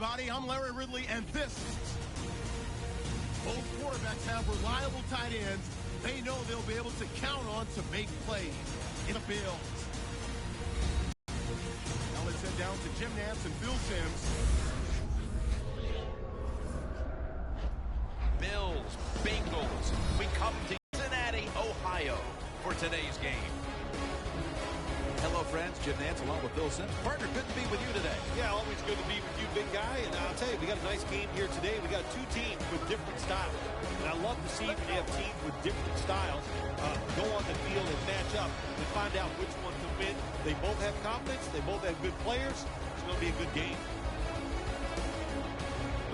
everybody. I'm Larry Ridley, and this. Both quarterbacks have reliable tight ends. They know they'll be able to count on to make plays in the Bills. Now let's head down to Jim Nantz and Phil Simms. Bills, Bengals. We come to Cincinnati, Ohio for today's game. Hello, friends. Jim Nantz along with Phil Simms. Partner, good to be with you today. Yeah, always good to be with you, big guy. And I'll tell you, we got a nice game here today. We got two teams with different styles. And I love to see when you have teams with different styles go on the field and match up and find out which one can win. They both have confidence. They both have good players. It's going to be a good game.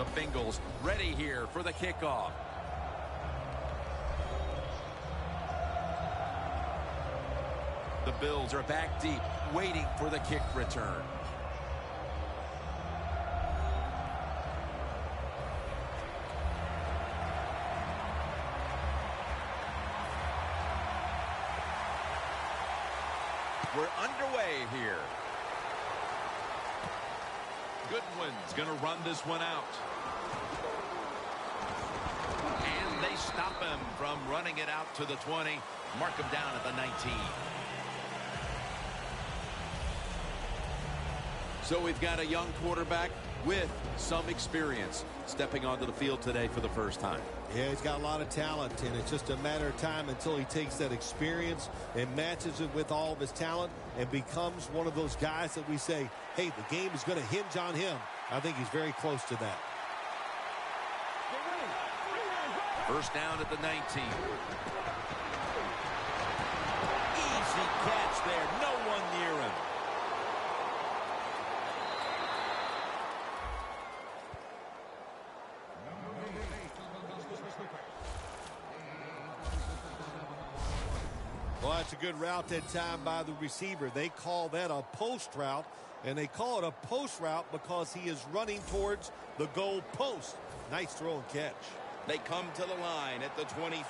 The Bengals ready here for the kickoff. The Bills are back deep, waiting for the kick return. We're underway here. Goodwin's going to run this one out. And they stop him from running it out to the 20. Mark him down at the 19. So we've got a young quarterback with some experience stepping onto the field today for the first time. Yeah, he's got a lot of talent, and it's just a matter of time until he takes that experience and matches it with all of his talent and becomes one of those guys that we say, hey, the game is going to hinge on him. I think he's very close to that. First down at the 19. Easy catch there. No one near him. Well, that's a good route that time by the receiver. They call that a post route, and they call it a post route because he is running towards the goal post. Nice throw and catch. They come to the line at the 24.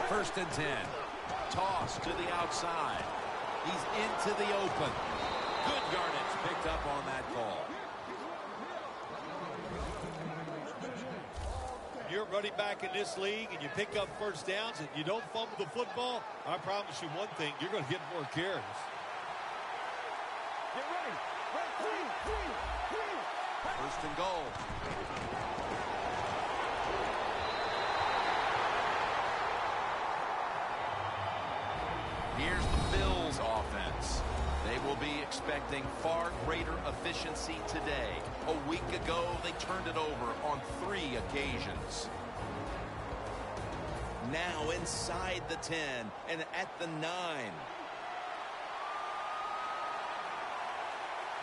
First and 10. Toss to the outside. He's into the open. Good yardage picked up on that call. You're running back in this league and you pick up first downs and you don't fumble the football, I promise you one thing, you're going to get more carries. Get ready. First and goal. Here's the Bills offense. They will be expecting far greater efficiency today. A week ago, they turned it over on 3 occasions. Now inside the 10 and at the 9.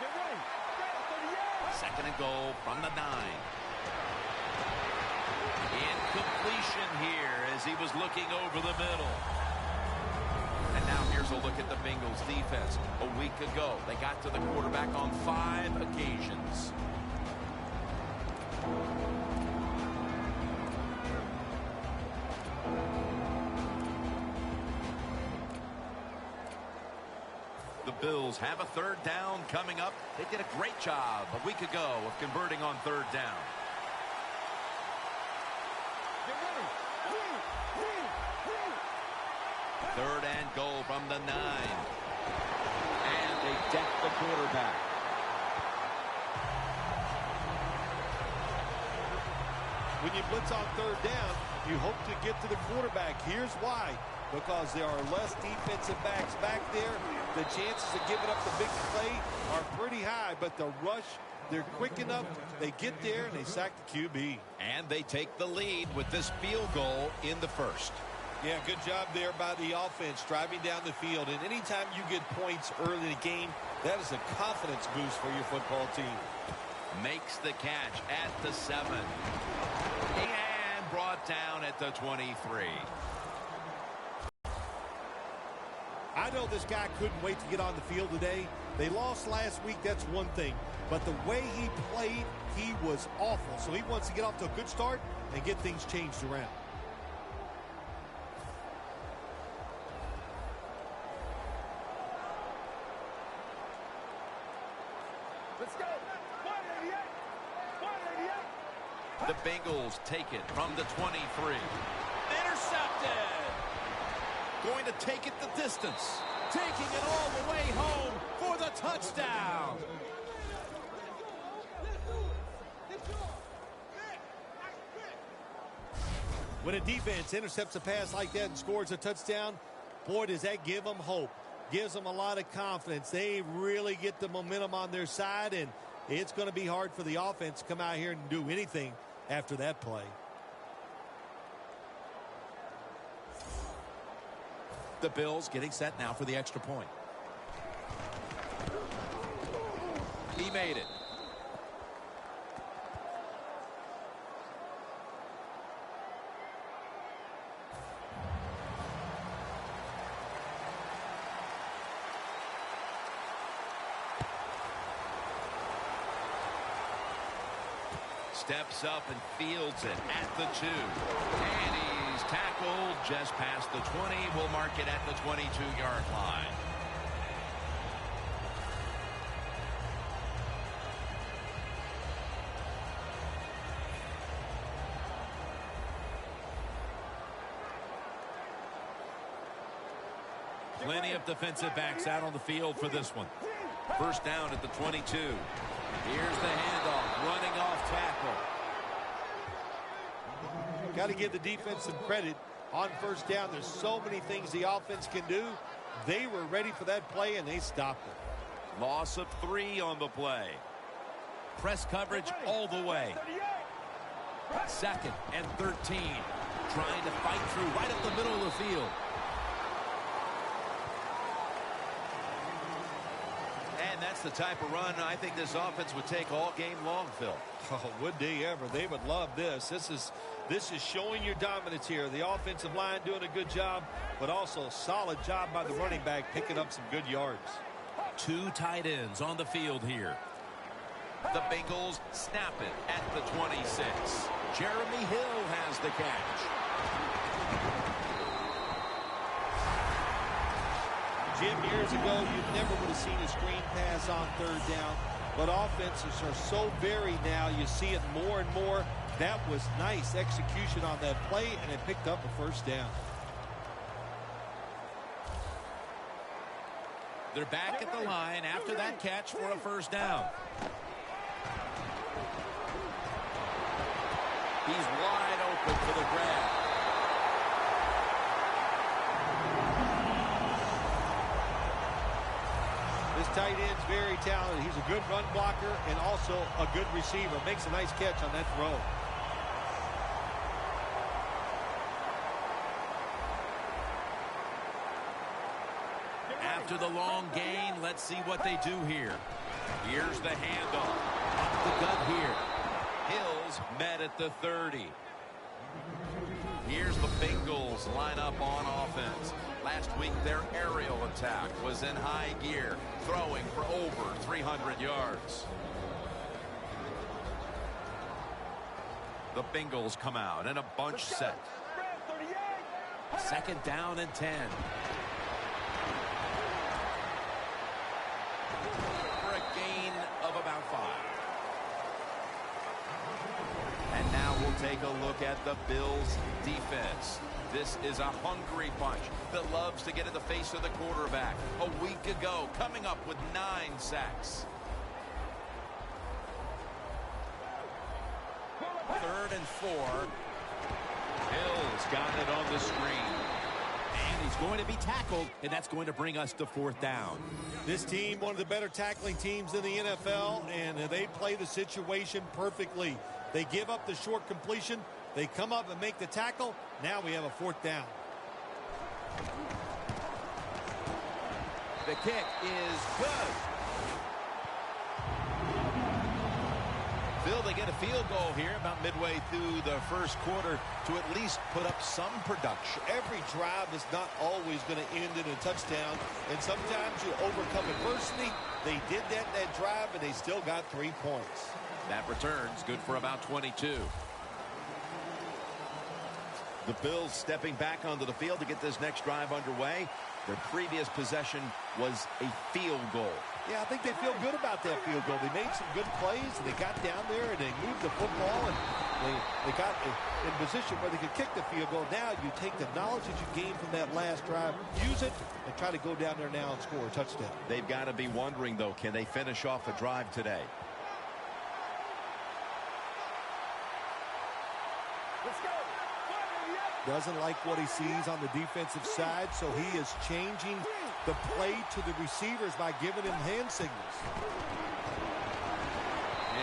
Get ready. Second and goal from the 9. Incompletion here as he was looking over the middle. And now here's a look at the Bengals defense. A week ago, they got to the quarterback on 5 occasions. The Bills have a third down coming up. They did a great job a week ago of converting on third down. Third and goal from the 9. And they deck the quarterback. When you blitz on third down, you hope to get to the quarterback. Here's why. Because there are less defensive backs back there. The chances of giving up the big play are pretty high, but the rush, they're quick enough. They get there and they sack the QB. And they take the lead with this field goal in the first. Yeah, good job there by the offense, driving down the field. And anytime you get points early in the game, that is a confidence boost for your football team. Makes the catch at the 7. And brought down at the 23. I know this guy couldn't wait to get on the field today. They lost last week, that's one thing. But the way he played, he was awful. So he wants to get off to a good start and get things changed around. The Bengals take it from the 23. Intercepted. Going to take it the distance. Taking it all the way home for the touchdown. When a defense intercepts a pass like that and scores a touchdown, boy, does that give them hope. Gives them a lot of confidence. They really get the momentum on their side, and it's going to be hard for the offense to come out here and do anything after that play. The Bills getting set now for the extra point. He made it. Steps up and fields it at the 2. And he's tackled just past the 20. We'll mark it at the 22-yard line. Plenty of defensive backs out on the field for this one. First down at the 22. Here's the handoff, running off tackle. Got to give the defense some credit on first down. There's so many things the offense can do. They were ready for that play, and they stopped it. Loss of 3 on the play. Press coverage all the way. 2nd and 13. Trying to fight through right up the middle of the field. And that's the type of run I think this offense would take all game long, Phil. Oh, would they ever? They would love this. This is showing your dominance here. The offensive line doing a good job, but also solid job by the running back picking up some good yards. 2 tight ends on the field here. The Bengals snap it at the 26. Jeremy Hill has the catch. Jim, years ago, you never would have seen a screen pass on 3rd down, but offenses are so varied now. You see it more and more. That was nice execution on that play, and it picked up a first down. They're back at the line after that catch for a first down. He's wide open for the grab. This tight end's very talented. He's a good run blocker and also a good receiver. Makes a nice catch on that throw. After the long gain, let's see what they do here. Here's the handoff. Up the gut here. Hills met at the 30. Here's the Bengals line up on offense. Last week, their aerial attack was in high gear, throwing for over 300 yards. The Bengals come out in a bunch set. 2nd down and 10. For a gain of about 5. And now we'll take a look at the Bills' defense. This is a hungry bunch that loves to get in the face of the quarterback. A week ago, coming up with 9 sacks. 3rd and 4. Hills got it on the screen. And he's going to be tackled, and that's going to bring us to 4th down. This team, one of the better tackling teams in the NFL, and they play the situation perfectly. They give up the short completion. They come up and make the tackle. Now we have a 4th down. The kick is good. Phil, they get a field goal here about midway through the first quarter to at least put up some production. Every drive is not always going to end in a touchdown, and sometimes you overcome adversity. They did that drive, and they still got 3 points. That returns good for about 22. The Bills stepping back onto the field to get this next drive underway. Their previous possession was a field goal. Yeah, I think they feel good about that field goal. They made some good plays, and they got down there, and they moved the football, and they got in position where they could kick the field goal. Now you take the knowledge that you gained from that last drive, use it, and try to go down there now and score a touchdown. They've got to be wondering, though, can they finish off a drive today? Let's go. Doesn't like what he sees on the defensive side, so he is changing the play to the receivers by giving him hand signals.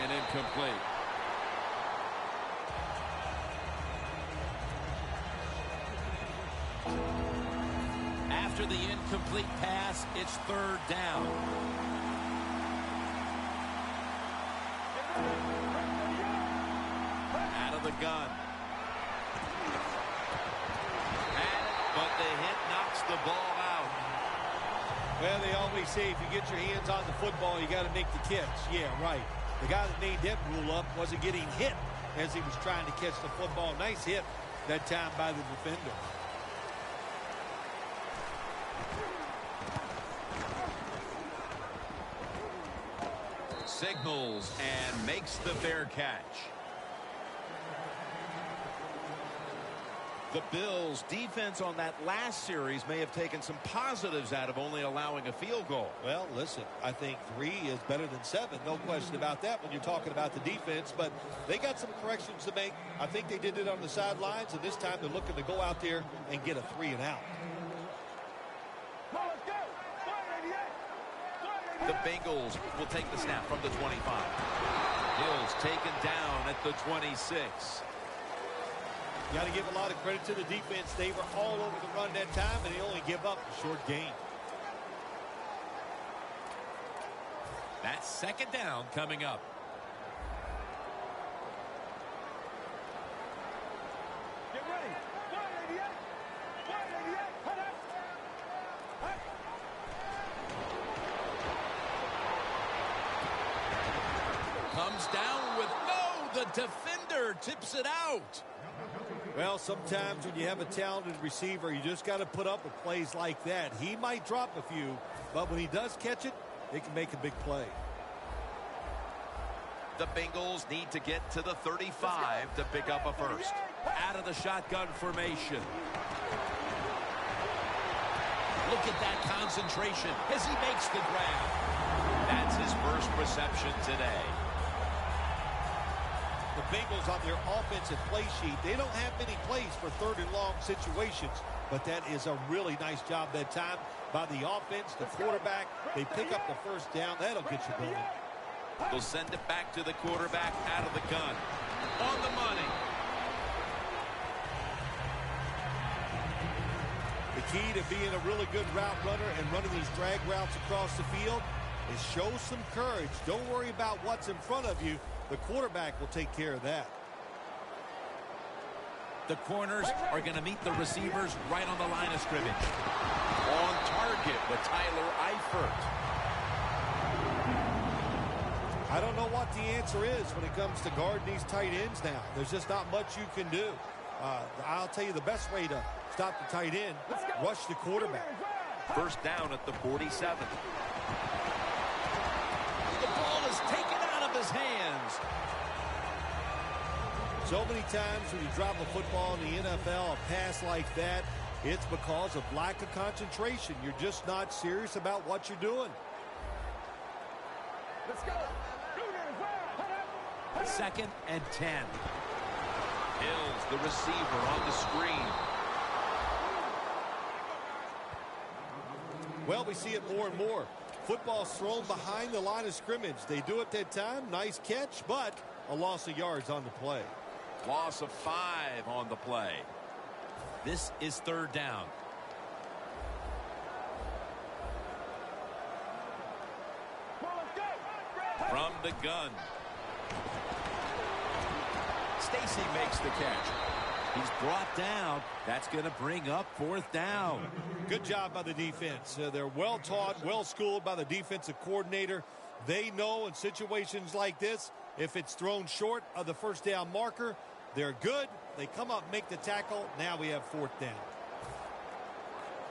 And incomplete. After the incomplete pass, it's third down. Out of the gun. But the hit knocks the ball out. Well, they always say if you get your hands on the football, you got to make the catch. Yeah, right. The guy that made that rule up wasn't getting hit as he was trying to catch the football. Nice hit that time by the defender. Signals and makes the fair catch. The Bills' defense on that last series may have taken some positives out of only allowing a field goal. Well, listen, I think 3 is better than 7. No question about that when you're talking about the defense. But they got some corrections to make. I think they did it on the sidelines, and this time they're looking to go out there and get a 3 and out. The Bengals will take the snap from the 25. Hill's taken down at the 26. You got to give a lot of credit to the defense. They were all over the run that time, and they only give up a short gain. That's second down coming up. Get ready. 188. 188. Comes down with the defender tips it out. Well, sometimes when you have a talented receiver, you just got to put up with plays like that. He might drop a few, but when he does catch it, they can make a big play. The Bengals need to get to the 35 to pick up a first. Out of the shotgun formation. Look at that concentration as he makes the grab. That's his first reception today. The Bengals on their offensive play sheet, they don't have many plays for third and long situations, but that is a really nice job that time by the offense, the quarterback. They pick up the first down. That'll get you going. They'll send it back to the quarterback out of the gun. On the money. The key to being a really good route runner and running these drag routes across the field is show some courage. Don't worry about what's in front of you. The quarterback will take care of that. The corners are going to meet the receivers right on the line of scrimmage. On target with Tyler Eifert. I don't know what the answer is when it comes to guarding these tight ends now. There's just not much you can do. I'll tell you the best way to stop the tight end, rush the quarterback. First down at the 47. The ball is taken out of his hands. So many times when you drop a football in the NFL, a pass like that, it's because of lack of concentration. You're just not serious about what you're doing. Let's go. Second and 10. Hills, the receiver, on the screen. Well, we see it more and more. Football's thrown behind the line of scrimmage. They do it that time. Nice catch, but a loss of yards on the play. Loss of 5 on the play. This is third down. From the gun. Stacy makes the catch. He's brought down. That's going to bring up fourth down. Good job by the defense. They're well taught, well schooled by the defensive coordinator. They know in situations like this, if it's thrown short of the first down marker, they're good. They come up, make the tackle. Now we have fourth down.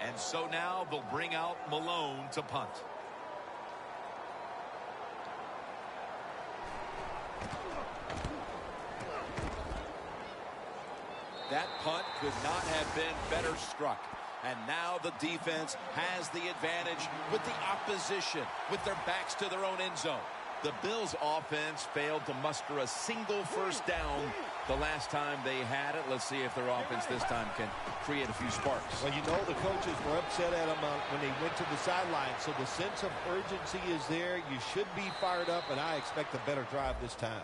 And so now they'll bring out Malone to punt. could not have been better struck. And now the defense has the advantage with the opposition, with their backs to their own end zone. The Bills offense failed to muster a single first down the last time they had it. Let's see if their offense this time can create a few sparks. Well, you know the coaches were upset at them when they went to the sideline, so the sense of urgency is there. You should be fired up, and I expect a better drive this time.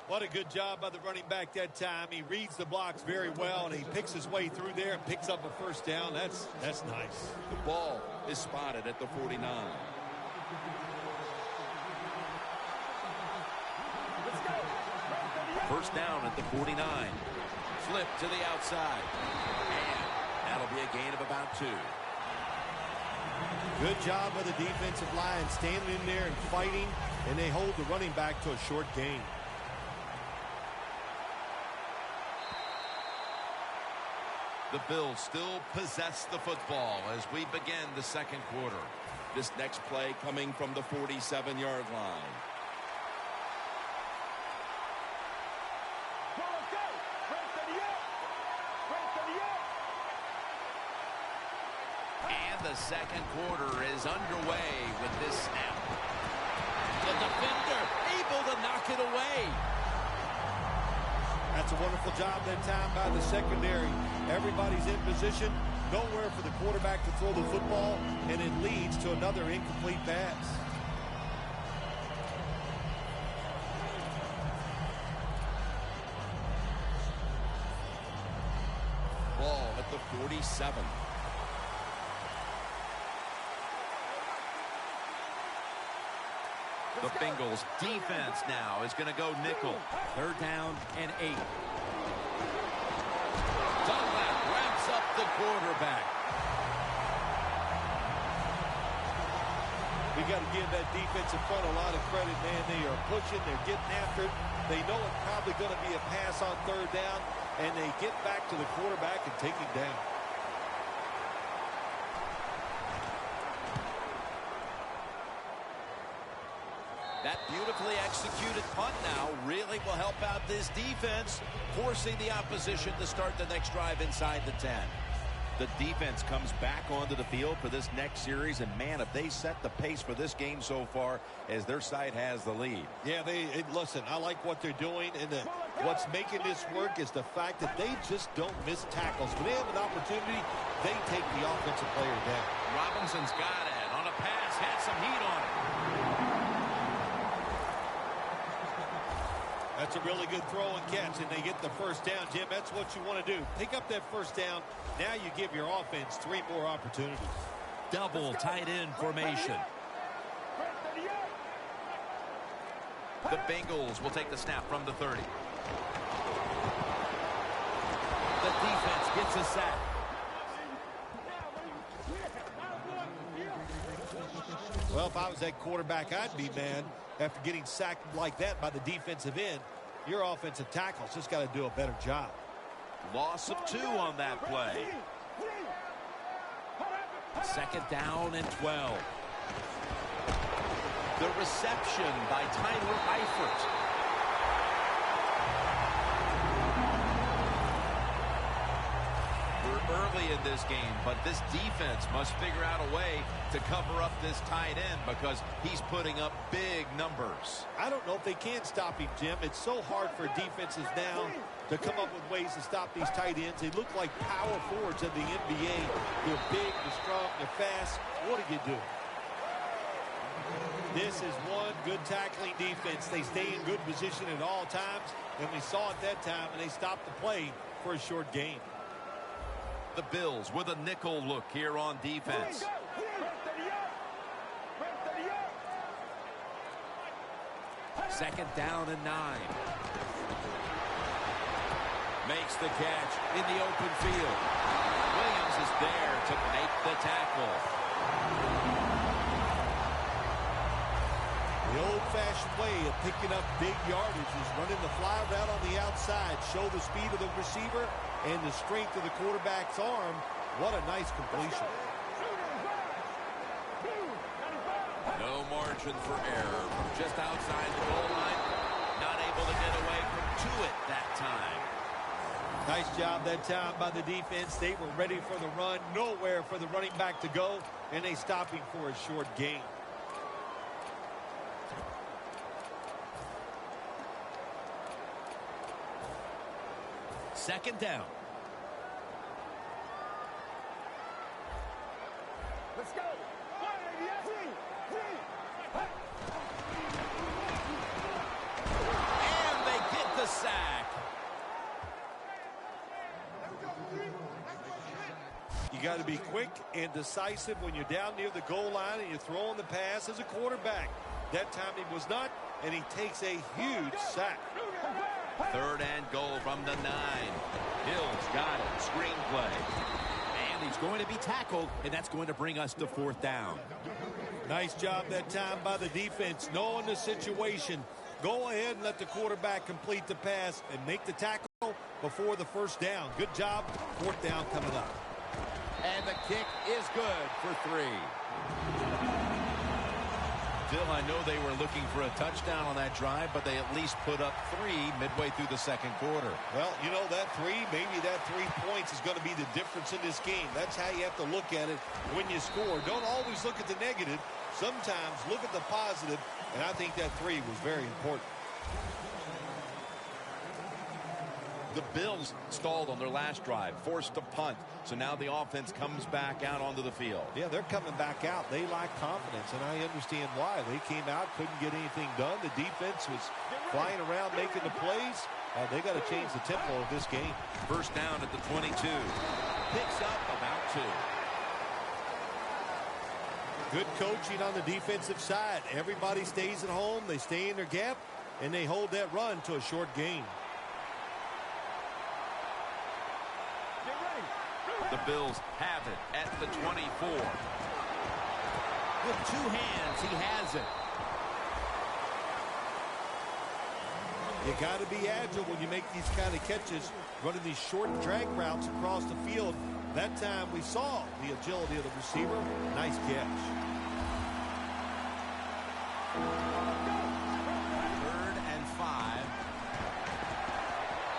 What a good job by the running back that time. He reads the blocks very well, and he picks his way through there and picks up a first down. That's nice. The ball is spotted at the 49. First down at the 49. Flip to the outside. And that'll be a gain of about 2. Good job by the defensive line standing in there and fighting, and they hold the running back to a short gain. The Bills still possess the football as we begin the second quarter. This next play coming from the 47-yard line. And the second quarter is underway with this snap. The defender able to knock it away. That's a wonderful job that time by the secondary. Everybody's in position, nowhere for the quarterback to throw the football, and it leads to another incomplete pass. Ball at the 47. The Bengals defense now is going to go nickel. Third down and 8. Dunlap wraps up the quarterback. We got to give that defensive front a lot of credit, man. They are pushing, they're getting after it. They know it's probably going to be a pass on third down, and they get back to the quarterback and take him down. That beautifully executed punt now really will help out this defense, forcing the opposition to start the next drive inside the 10. The defense comes back onto the field for this next series, and man, if they set the pace for this game so far, as their side has the lead. Yeah, listen, I like what they're doing, and what's making this work is the fact that they just don't miss tackles. When they have an opportunity, they take the offensive player down. Robinson's got it on a pass, had some heat on it. That's a really good throw and catch, and they get the first down, Jim. That's what you want to do. Pick up that first down. Now you give your offense 3 more opportunities. Double tight end formation. The Bengals will take the snap from the 30. The defense gets a sack. Well, if I was that quarterback, I'd be mad after getting sacked like that by the defensive end. Your offensive tackle's just got to do a better job. Loss of 2 on that play. Second down and 12. The reception by Tyler Eifert. We're early in this game, but this defense must figure out a way to cover up this tight end because he's putting up big numbers. I don't know if they can stop him, Jim. It's so hard for defenses now to come up with ways to stop these tight ends. They look like power forwards in the NBA. They're big, they're strong, they're fast. What do you do? This is one good tackling defense. They stay in good position at all times, and we saw it that time, and they stopped the play for a short gain. The Bills with a nickel look here on defense. Second down and 9. Makes the catch in the open field. Williams is there to make the tackle. The old-fashioned way of picking up big yardage is running the fly route on the outside. Show the speed of the receiver and the strength of the quarterback's arm. What a nice completion. No margin for error from just outside the goal line. Not able able to get away from it that time. Nice job that time by the defense. They were ready for the run, nowhere for the running back to go, and they stopped him for a short gain. Second down. Let's go. And they get the sack. You got to be quick and decisive when you're down near the goal line and you're throwing the pass as a quarterback. That time he was not, and he takes a huge sack. Third and goal from the 9. Bills got it. Screenplay. And he's going to be tackled, and that's going to bring us to fourth down. Nice job that time by the defense, knowing the situation. Go ahead and let the quarterback complete the pass and make the tackle before the first down. Good job. Fourth down coming up. And the kick is good for 3. Still, I know they were looking for a touchdown on that drive, but they at least put up 3 midway through the second quarter. Well, you know, that 3, maybe that 3 points is going to be the difference in this game. That's how you have to look at it when you score. Don't always look at the negative. Sometimes look at the positive, and I think that 3 was very important. The Bills stalled on their last drive, forced to punt. So now the offense comes back out onto the field. Yeah, they're coming back out. They lack confidence, and I understand why. They came out, couldn't get anything done. The defense was flying around making the plays. They got to change the tempo of this game. First down at the 22. Picks up about 2. Good coaching on the defensive side. Everybody stays at home. They stay in their gap, and they hold that run to a short gain. The Bills have it at the 24. With 2 hands, he has it. You got to be agile when you make these kind of catches, running these short drag routes across the field. That time we saw the agility of the receiver. Nice catch. 3rd and 5.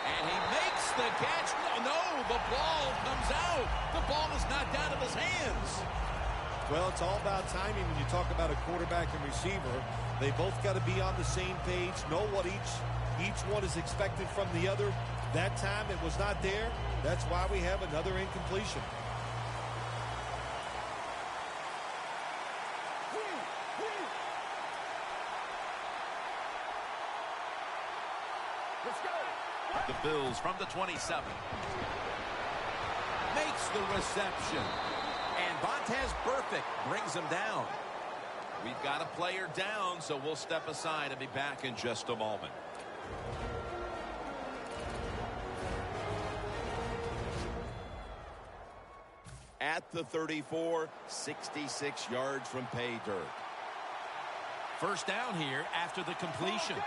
And he makes the catch. No, the ball comes out. The ball is knocked out of his hands. Well, it's all about timing when you talk about a quarterback and receiver. They both got to be on the same page, know what each one is expected from the other. That time it was not there. That's why we have another incompletion. Let's go. The Bills from the 27. Makes the reception. And Vontez Burfict brings him down. We've got a player down, so we'll step aside and be back in just a moment. At the 34, 66 yards from pay dirt. First down here after the completion.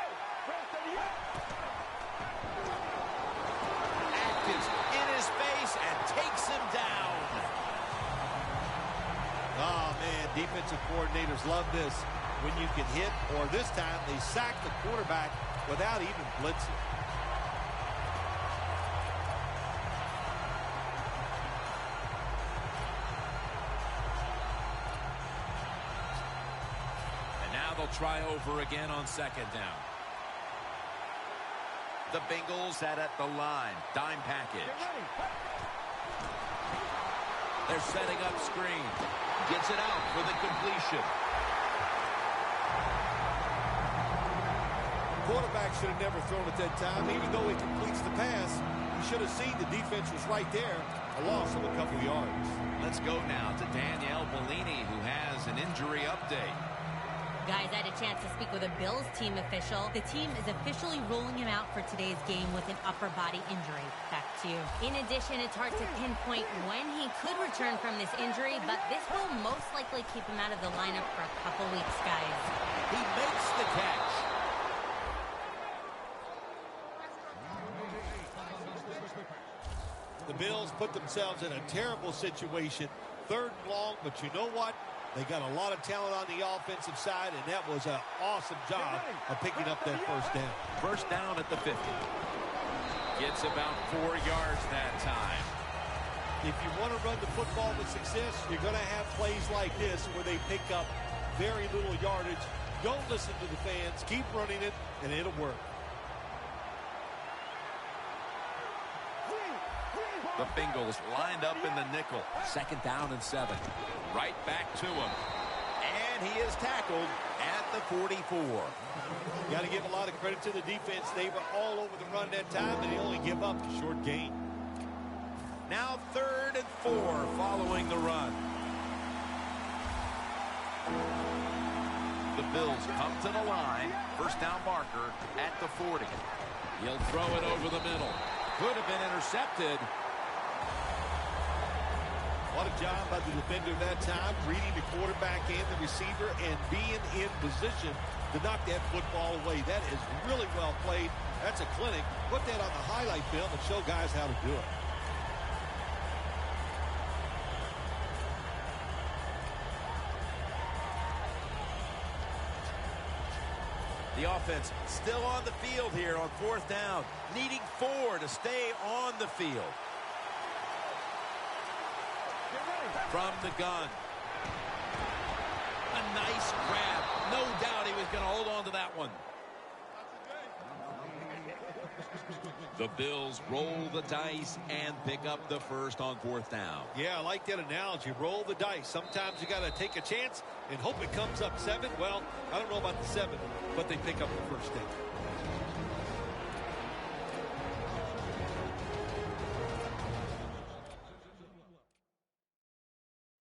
Atkins in his face and takes him down. Oh, man, defensive coordinators love this. When you can hit, or this time they sack the quarterback without even blitzing. And now they'll try over again on second down. The Bengals at the line. Dime package. They're setting up screen. Gets it out for the completion. Quarterback should have never thrown at that time. Even though he completes the pass, you should have seen the defense was right there. A loss of a couple yards. Let's go now to Danielle Bellini, who has an injury update. Guys, I had a chance to speak with a Bills team official. The team is officially ruling him out for today's game with an upper body injury. Back to you. In addition, it's hard to pinpoint when he could return from this injury, but this will most likely keep him out of the lineup for a couple weeks, guys. He makes the catch. The Bills put themselves in a terrible situation. 3rd and long, but you know what? They got a lot of talent on the offensive side, and that was an awesome job of picking up that first down. First down at the 50. Gets about 4 yards that time. If you want to run the football with success, you're going to have plays like this where they pick up very little yardage. Don't listen to the fans. Keep running it, and it'll work. The Bengals lined up in the nickel. Second down and 7. Right back to him. And he is tackled at the 44. Got to give a lot of credit to the defense. They were all over the run that time, and they only give up a short gain. Now 3rd and 4 following the run. The Bills come to the line. First down marker at the 40. He'll throw it over the middle. Could have been intercepted. What a job by the defender that time, reading the quarterback and the receiver and being in position to knock that football away. That is really well played. That's a clinic. Put that on the highlight film and show guys how to do it. The offense still on the field here on 4th down, needing 4 to stay on the field. From the gun. A nice grab. No doubt he was going to hold on to that one. The Bills roll the dice and pick up the first on 4th down. Yeah, I like that analogy. Roll the dice. Sometimes you got to take a chance and hope it comes up 7. Well, I don't know about the 7, but they pick up the first down.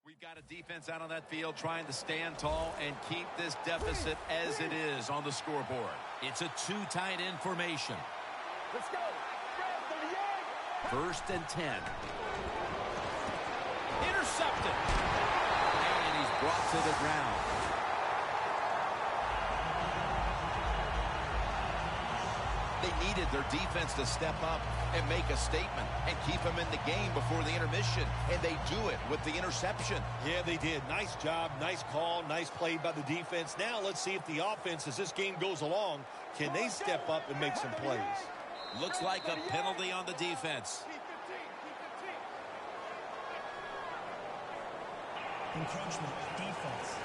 We've got a defense out on that field trying to stand tall and keep this deficit as it is on the scoreboard. It's a 2 tight end formation. Let's go. 1st and 10. Intercepted. And he's brought to the ground. They needed their defense to step up and make a statement and keep them in the game before the intermission, and they do it with the interception. Yeah, they did. Nice job, nice call, nice play by the defense. Now let's see if the offense, as this game goes along, can they step up and make some plays? Looks like a penalty on the defense. Encroachment, defense.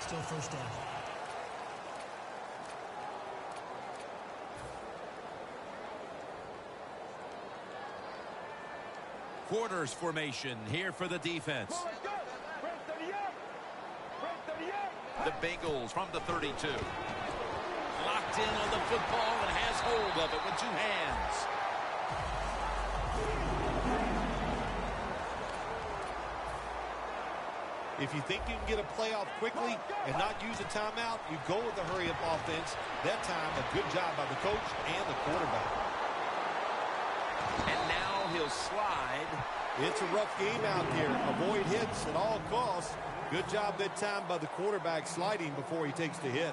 Still first down. Quarters formation here for the defense. The Bengals from the 32. Locked in on the football and has hold of it with 2 hands. If you think you can get a play off quickly and not use a timeout, you go with the hurry-up offense. That time, a good job by the coach and the quarterback. And now he'll slide. It's a rough game out there. Avoid hits at all costs. Good job that time by the quarterback sliding before he takes the hit.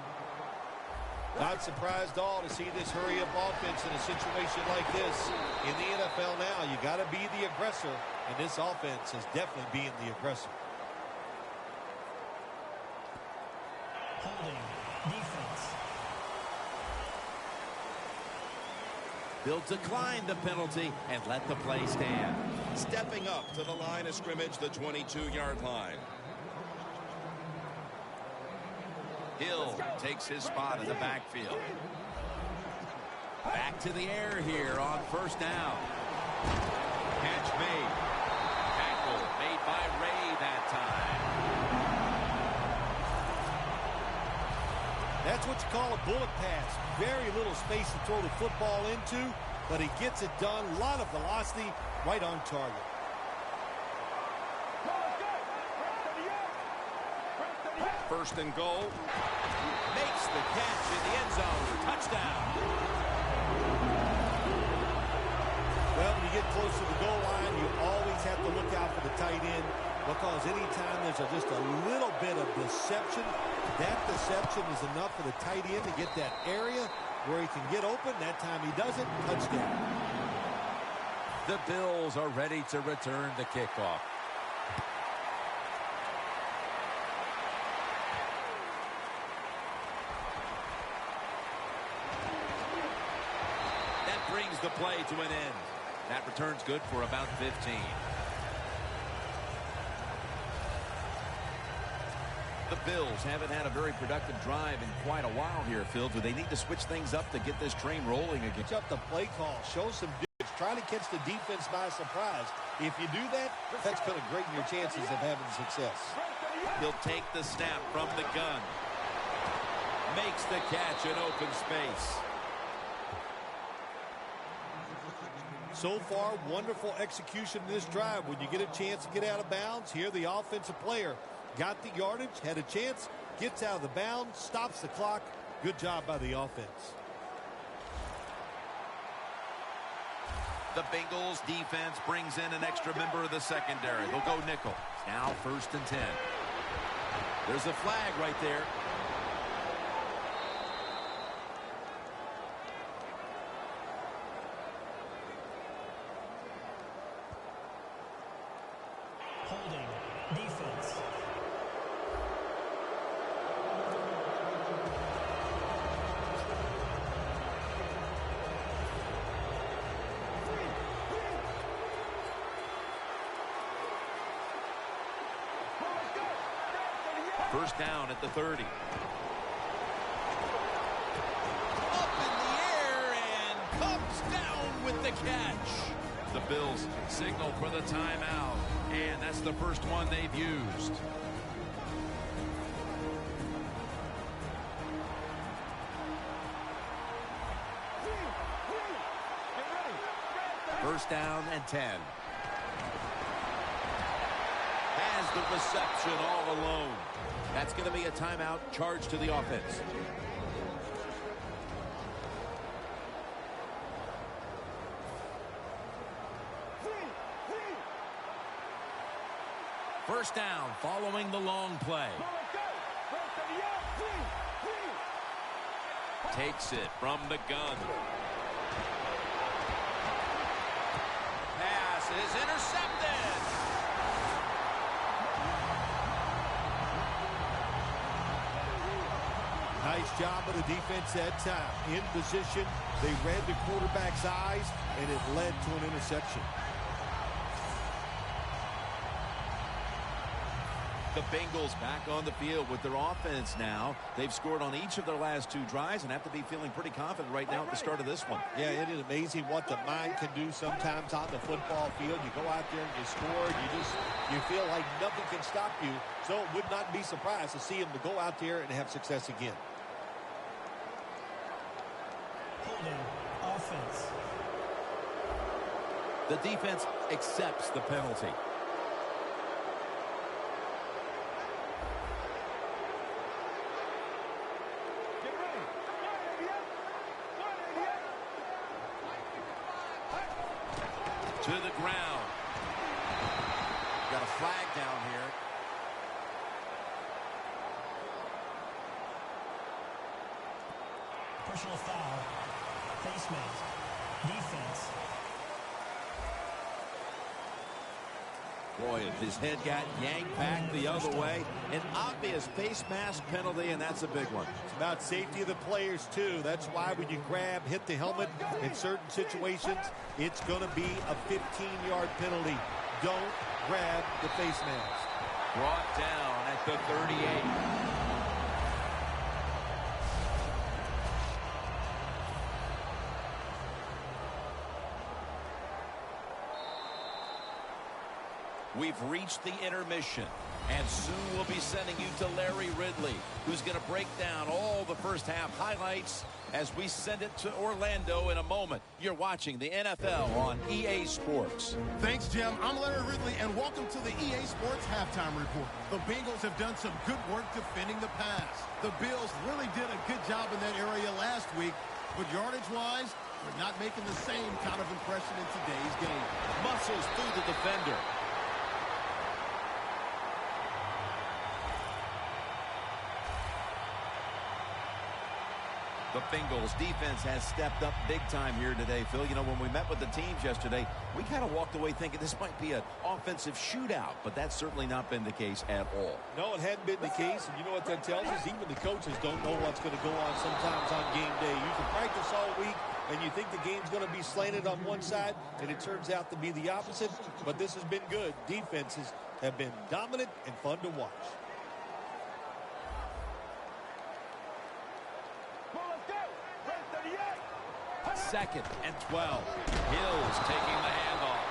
Not surprised at all to see this hurry-up offense in a situation like this. In the NFL now, you got to be the aggressor, and this offense is definitely being the aggressor. Holding, defense. They'll decline the penalty and let the play stand. Stepping up to the line of scrimmage, the 22-yard line. Hill takes his spot in the backfield. Back to the air here on 1st down. Catch made. Tackle made by Ray that time. That's what you call a bullet pass. Very little space to throw the football into, but he gets it done. A lot of velocity, right on target. First and goal. Makes the catch in the end zone. Touchdown. Well, when you get close to the goal line, you always have to look out for the tight end, because anytime there's just a little bit of deception, that deception is enough for the tight end to get that area where he can get open. That time he doesn't. Touchdown. The Bills are ready to return the kickoff. That brings the play to an end. That return's good for about 15. The Bills haven't had a very productive drive in quite a while here, Phil. Do they need to switch things up to get this train rolling again? Switch up the play call. Show some difference. Try to catch the defense by surprise. If you do that, that's going to greaten your chances of having success. He'll take the snap from the gun. Makes the catch in open space. So far, wonderful execution in this drive. When you get a chance to get out of bounds, here the offensive player got the yardage, had a chance, gets out of the bounds, stops the clock. Good job by the offense. The Bengals defense brings in an extra member of the secondary. They'll go nickel. Now 1st and 10. There's a flag right there. Holding. Defense. First down at the 30. Up in the air and comes down with the catch. The Bills signal for the timeout, and that's the first one they've used. First down and 10. Has the reception all alone. That's going to be a timeout charged to the offense. First down following the long play. Takes it from the gun. Pass is intercepted. Nice job of the defense that time. In position, they read the quarterback's eyes, and it led to an interception. The Bengals back on the field with their offense now. They've scored on each of their last 2 drives and have to be feeling pretty confident right now at the start of this one. Yeah, it is amazing what the mind can do sometimes on the football field. You go out there and you score, and you feel like nothing can stop you. So it would not be surprised to see them to go out there and have success again. Holding. Offense. The defense accepts the penalty. To the ground. Got a flag down here. Personal foul. Face mask. Defense. Boy, if his head got yanked back the other way, an obvious face mask penalty, and that's a big one. It's about safety of the players, too. That's why when you grab, hit the helmet in certain situations, it's going to be a 15-yard penalty. Don't grab the face mask. Brought down at the 38. We've reached the intermission, and soon we'll be sending you to Larry Ridley, who's going to break down all the first half highlights as we send it to Orlando in a moment. You're watching the NFL on EA Sports. Thanks, Jim. I'm Larry Ridley, and welcome to the EA Sports Halftime Report. The Bengals have done some good work defending the pass. The Bills really did a good job in that area last week, but yardage-wise, we're not making the same kind of impression in today's game. Muscles through the defender. The Bengals defense has stepped up big time here today, Phil. You know, when we met with the teams yesterday, we kind of walked away thinking this might be an offensive shootout, but that's certainly not been the case at all. No, it hadn't been the case, and you know what that tells us? Even the coaches don't know what's going to go on sometimes on game day. You can practice all week, and you think the game's going to be slanted on one side, and it turns out to be the opposite, but this has been good. Defenses have been dominant and fun to watch. Second and 12. Hills taking the handoff.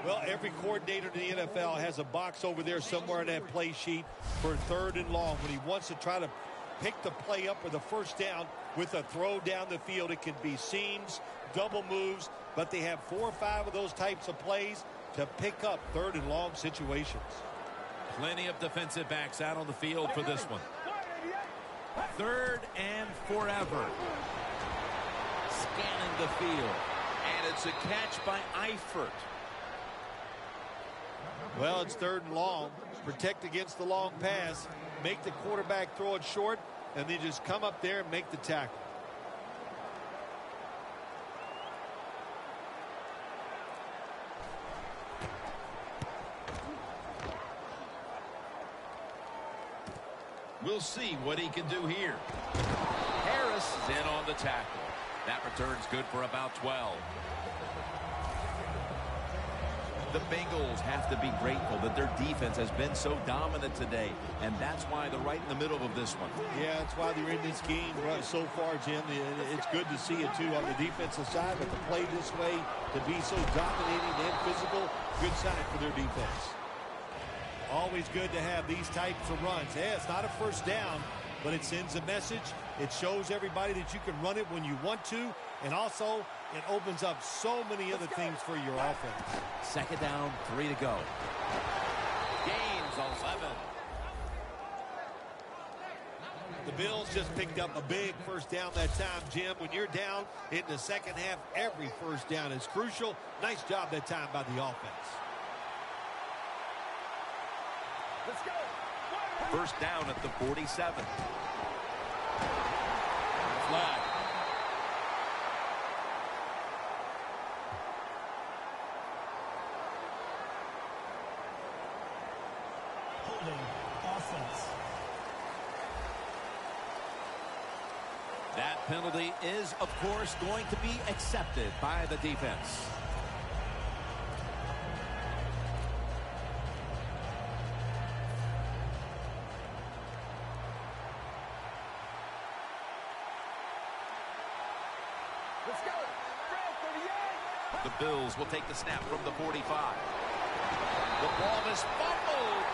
Well, every coordinator in the NFL has a box over there somewhere in that play sheet for 3rd and long when he wants to try to pick the play up or the first down with a throw down the field. It can be seams, double moves, but they have 4 or 5 of those types of plays to pick up 3rd and long situations. Plenty of defensive backs out on the field for this one. 3rd and forever. Scanning the field. And it's a catch by Eifert. Well, it's 3rd and long. Protect against the long pass. Make the quarterback throw it short, and then just come up there and make the tackle. We'll see what he can do here. Harris is in on the tackle. That return's good for about 12. The Bengals have to be grateful that their defense has been so dominant today, and that's why they're right in the middle of this one. Yeah, that's why they're in this game so far, Jim. It's good to see it, too, on the defensive side, but to play this way, to be so dominating and physical, good sign for their defense. Always good to have these types of runs. Yeah, it's not a first down, but it sends a message. It shows everybody that you can run it when you want to, and also it opens up so many other things for your offense. 2nd down, 3 to go. Gains 11. The Bills just picked up a big first down that time, Jim. When you're down in the second half, every first down is crucial. Nice job that time by the offense. Let's go. 1st down at the 47. Flag. Holding offense. That penalty is, of course, going to be accepted by the defense. Let's go. The Bills will take the snap from the 45. The ball is fumbled.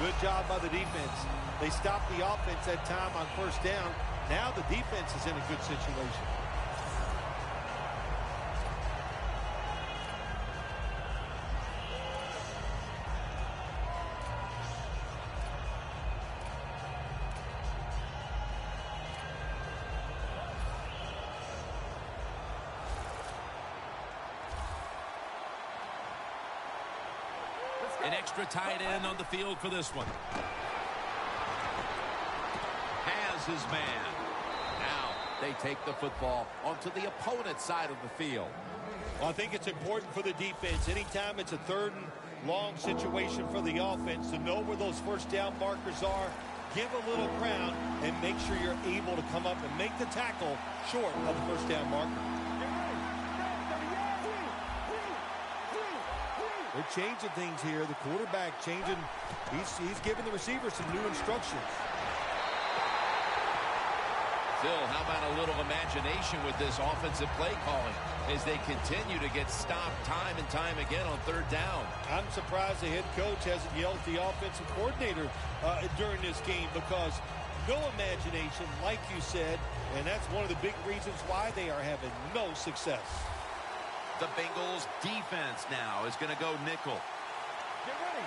Good job by the defense. They stopped the offense that time on 1st down. Now the defense is in a good situation. An extra tight end on the field for this one. Has his man. Now they take the football onto the opponent's side of the field. Well, I think it's important for the defense. Anytime it's a 3rd and long situation for the offense, to know where those first down markers are, give a little ground, and make sure you're able to come up and make the tackle short of the first down marker. They're changing things here. The quarterback changing. He's giving the receiver some new instructions. Phil, how about a little imagination with this offensive play calling as they continue to get stopped time and time again on 3rd down? I'm surprised the head coach hasn't yelled at the offensive coordinator during this game, because no imagination, like you said, and that's one of the big reasons why they are having no success. The Bengals defense now is going to go nickel. Get ready.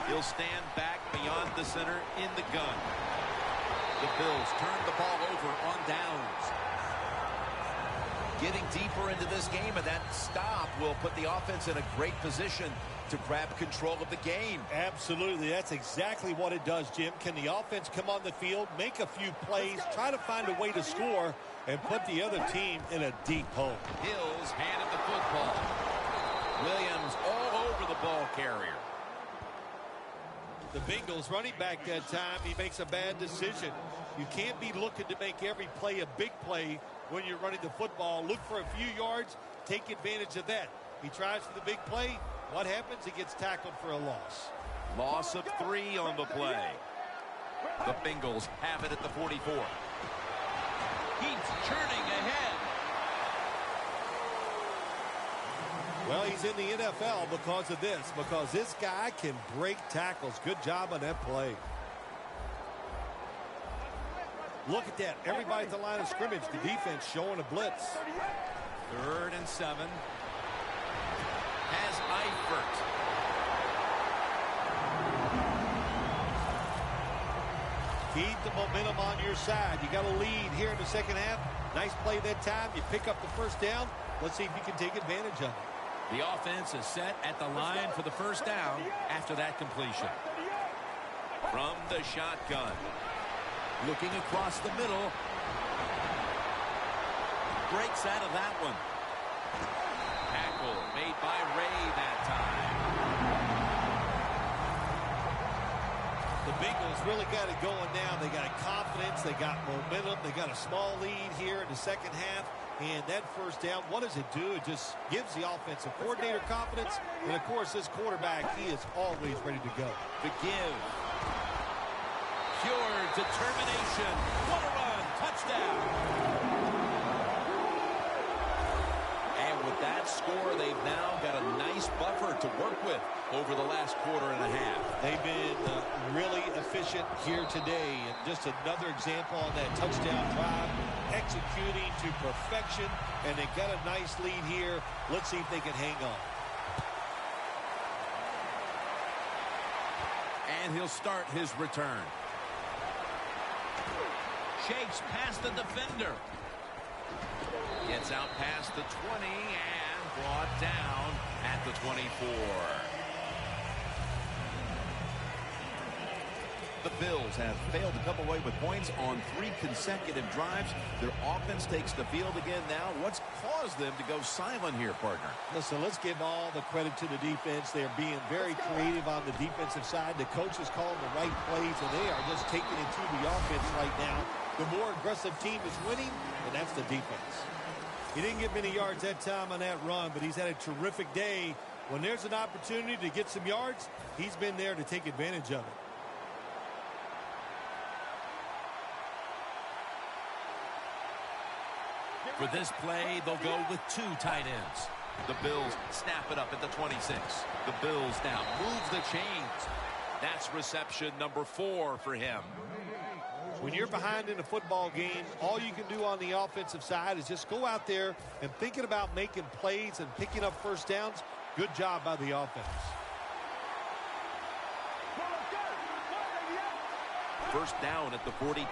He'll stand back beyond the center in the gun. The Bills turn the ball over on downs. getting deeper into this game, and that stop will put the offense in a great position to grab control of the game. Absolutely. That's exactly what it does, Jim. Can the offense come on the field, make a few plays, try to find a way to score, and put the other team in a deep hole? Hills handed the football. Williams all over the ball carrier. The Bengals running back that time, he makes a bad decision. You can't be looking to make every play a big play when you're running the football. Look for a few yards, take advantage of that. He tries for the big play. What happens? He gets tackled for a loss. Loss of 3 on the play. The Bengals have it at the 44. He's churning ahead. Well, he's in the NFL because of this, because this guy can break tackles. Good job on that play. Look at that. Everybody at the line of scrimmage. The defense showing a blitz. 3rd and 7. Has Eifert. Keep the momentum on your side. You got a lead here in the second half. Nice play that time. You pick up the first down. Let's see if you can take advantage of it. The offense is set at the line for the first down after that completion. From the shotgun. Looking across the middle. Breaks out of that one. Tackle made by Ray that time. The Bengals really got it going now. They got confidence. They got momentum. They got a small lead here in the second half. And that first down, what does it do? It just gives the offensive coordinator confidence. And, of course, this quarterback, he is always ready to go. The give. Pure determination. What a run. Touchdown. And with that score, they've now got a nice buffer to work with over the last quarter and a half. They've been really efficient here today. And just another example on that touchdown drive, executing to perfection. And they got a nice lead here. Let's see if they can hang on. And he'll start his return. Shakes past the defender. Gets out past the 20 and brought down at the 24. The Bills have failed to come away with points on 3 consecutive drives. Their offense takes the field again now. What's caused them to go silent here, partner? Listen, let's give all the credit to the defense. They're being very creative on the defensive side. The coach is calling the right plays, and they are just taking it to the offense right now. The more aggressive team is winning, and that's the defense. He didn't get many yards that time on that run, but he's had a terrific day. When there's an opportunity to get some yards, he's been there to take advantage of it. For this play, they'll go with 2 tight ends. The Bills snap it up at the 26. The Bills now move the chains. That's reception number 4 for him. When you're behind in a football game, all you can do on the offensive side is just go out there and thinking about making plays and picking up first downs. Good job by the offense. First down at the 42.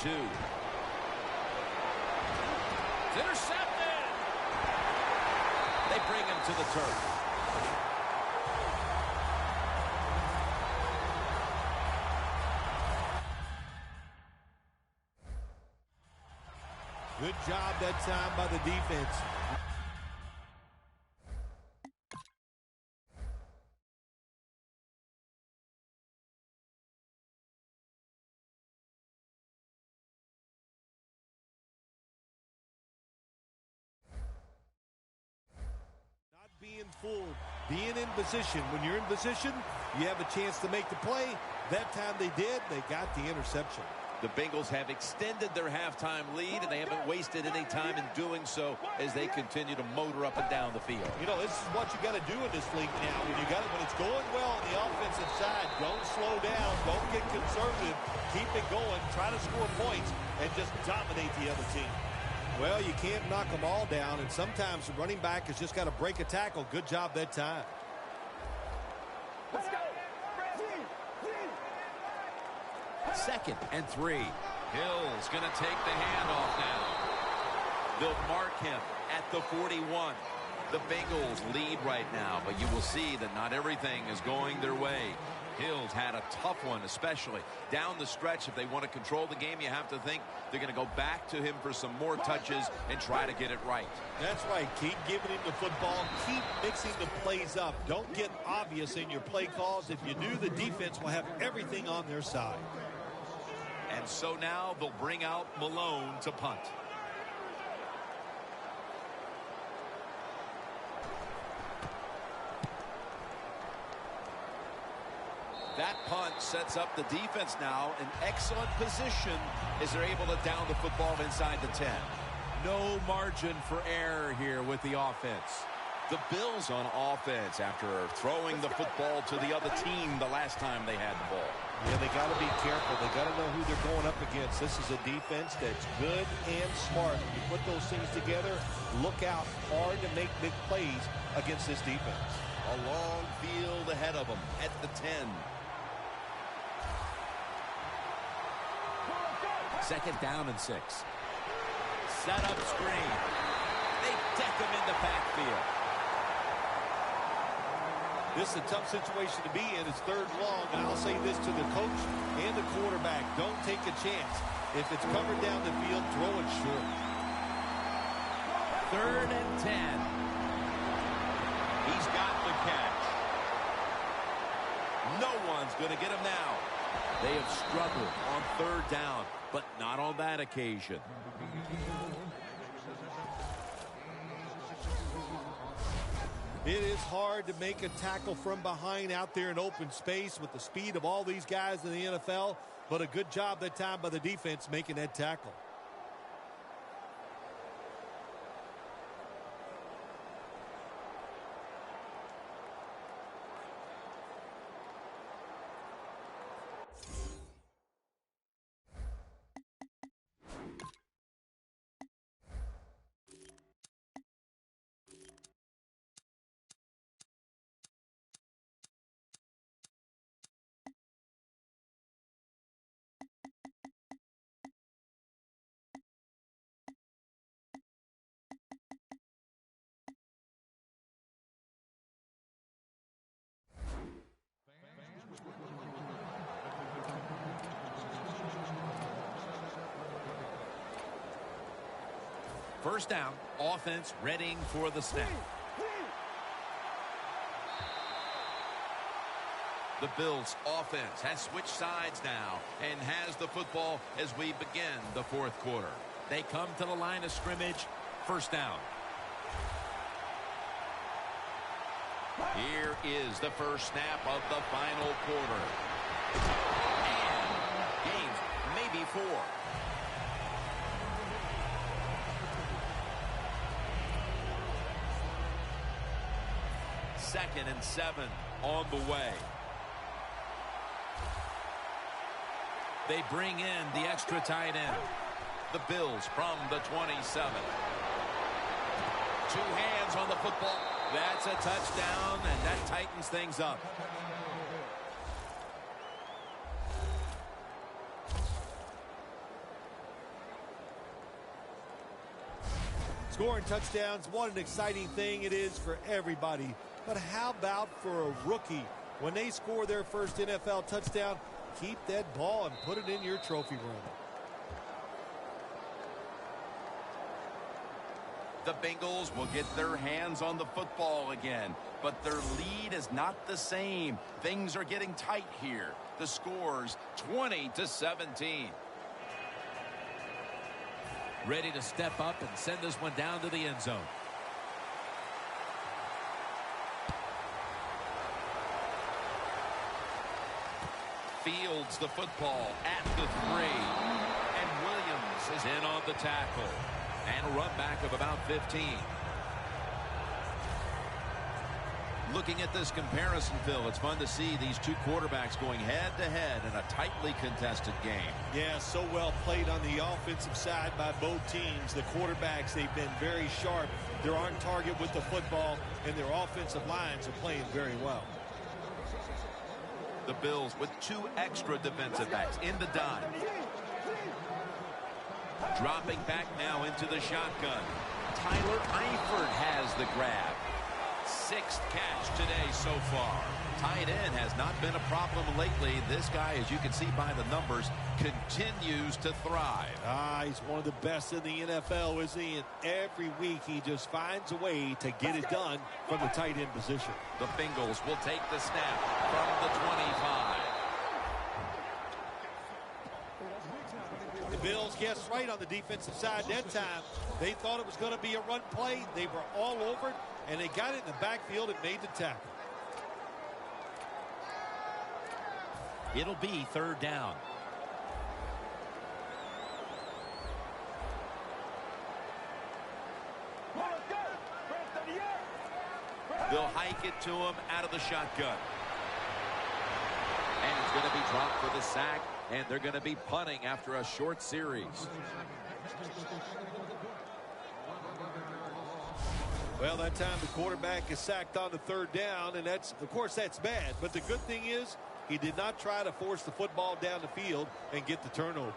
It's intercepted. They bring him to the turf. Good job that time by the defense. Not being fooled, being in position. When you're in position, you have a chance to make the play. That time they did, they got the interception. The Bengals have extended their halftime lead, and they haven't wasted any time in doing so as they continue to motor up and down the field. You know, this is what you got to do in this league now. When it's going well on the offensive side, don't slow down, don't get conservative, keep it going, try to score points, and just dominate the other team. Well, you can't knock them all down, and sometimes the running back has just got to break a tackle. Good job that time. Let's go. 2nd and 3. Hill's going to take the handoff now. They'll mark him at the 41. The Bengals lead right now, but you will see that not everything is going their way. Hill's had a tough one, especially down the stretch. If they want to control the game, you have to think they're going to go back to him for some more touches and try to get it right. That's right. Keep giving him the football. Keep mixing the plays up. Don't get obvious in your play calls. If you do, the defense will have everything on their side. And so now they'll bring out Malone to punt. That punt sets up the defense now in excellent position as they're able to down the football inside the 10. No margin for error here with the offense. The Bills on offense after throwing the football to the other team the last time they had the ball. Yeah, they got to be careful. They got to know who they're going up against. This is a defense that's good and smart. You put those things together, look out hard to make big plays against this defense. A long field ahead of them at the 10. Second down and 6. Set up screen. They deck him in the backfield. This is a tough situation to be in. It's third long, and I'll say this to the coach and the quarterback. Don't take a chance. If it's covered down the field, throw it short. Third and 10. He's got the catch. No one's going to get him now. They have struggled on third down, but not on that occasion. It is hard to make a tackle from behind out there in open space with the speed of all these guys in the NFL, but a good job that time by the defense making that tackle. First down, offense readying for the snap. The Bills offense has switched sides now and has the football as we begin the fourth quarter. They come to the line of scrimmage, first down. Here is the first snap of the final quarter. And gains maybe 4. Second and 7 on the way. They bring in the extra tight end. The Bills from the 27. 2 hands on the football. That's a touchdown, and that tightens things up. Scoring touchdowns, what an exciting thing it is for everybody. But how about for a rookie? When they score their first NFL touchdown, keep that ball and put it in your trophy room. The Bengals will get their hands on the football again, but their lead is not the same. Things are getting tight here. The score's 20-17. Ready to step up and send this one down to the end zone. Fields the football at the 3. And Williams is in on the tackle. And a run back of about 15. Looking at this comparison, Phil, it's fun to see these two quarterbacks going head-to-head in a tightly contested game. Yeah, so well played on the offensive side by both teams. The quarterbacks, they've been very sharp. They're on target with the football, and their offensive lines are playing very well. The Bills with 2 extra defensive backs in the dime. Dropping back now into the shotgun. Tyler Eifert has the grab. 6th catch today so far. Tight end has not been a problem lately. This guy, as you can see by the numbers, continues to thrive. He's one of the best in the NFL, isn't he? And every week he just finds a way to get it done from the tight end position. The Bengals will take the snap from the 25. The Bills guessed right on the defensive side that time. They thought it was going to be a run play. They were all over it, and they got it in the backfield and made the tackle. It'll be 3rd down. They'll hike it to him out of the shotgun. And it's going to be dropped for the sack, and they're going to be punting after a short series. Well, that time the quarterback is sacked on the 3rd down, and of course that's bad. But the good thing is he did not try to force the football down the field and get the turnover.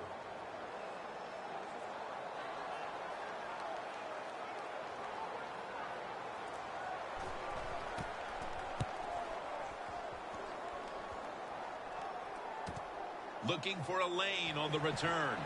Looking for a lane on the return.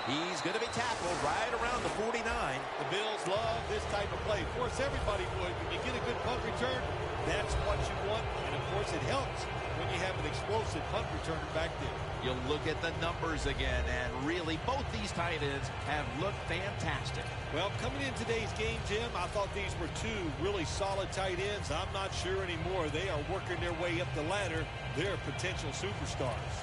He's going to be tackled right around the 49. The Bills love this type of play. Of course, everybody would. When you get a good punt return, that's what you want. And, of course, it helps when you have an explosive punt returner back there. You look at the numbers again, and really both these tight ends have looked fantastic. Well, coming in today's game, Jim, I thought these were 2 really solid tight ends. I'm not sure anymore. They are working their way up the ladder. They're potential superstars.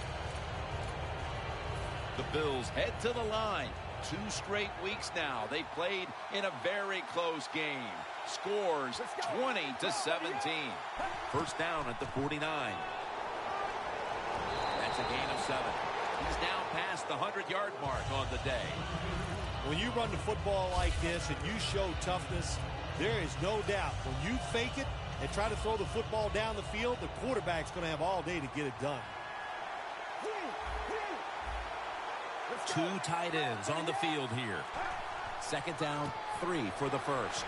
The Bills head to the line. 2 straight weeks now. They played in a very close game. Scores 20-17. 1st down at the 49. That's a gain of 7. He's now past the 100-yard mark on the day. When you run the football like this and you show toughness, there is no doubt when you fake it and try to throw the football down the field, the quarterback's going to have all day to get it done. 2 tight ends on the field here. 2nd down, 3 for the 1st.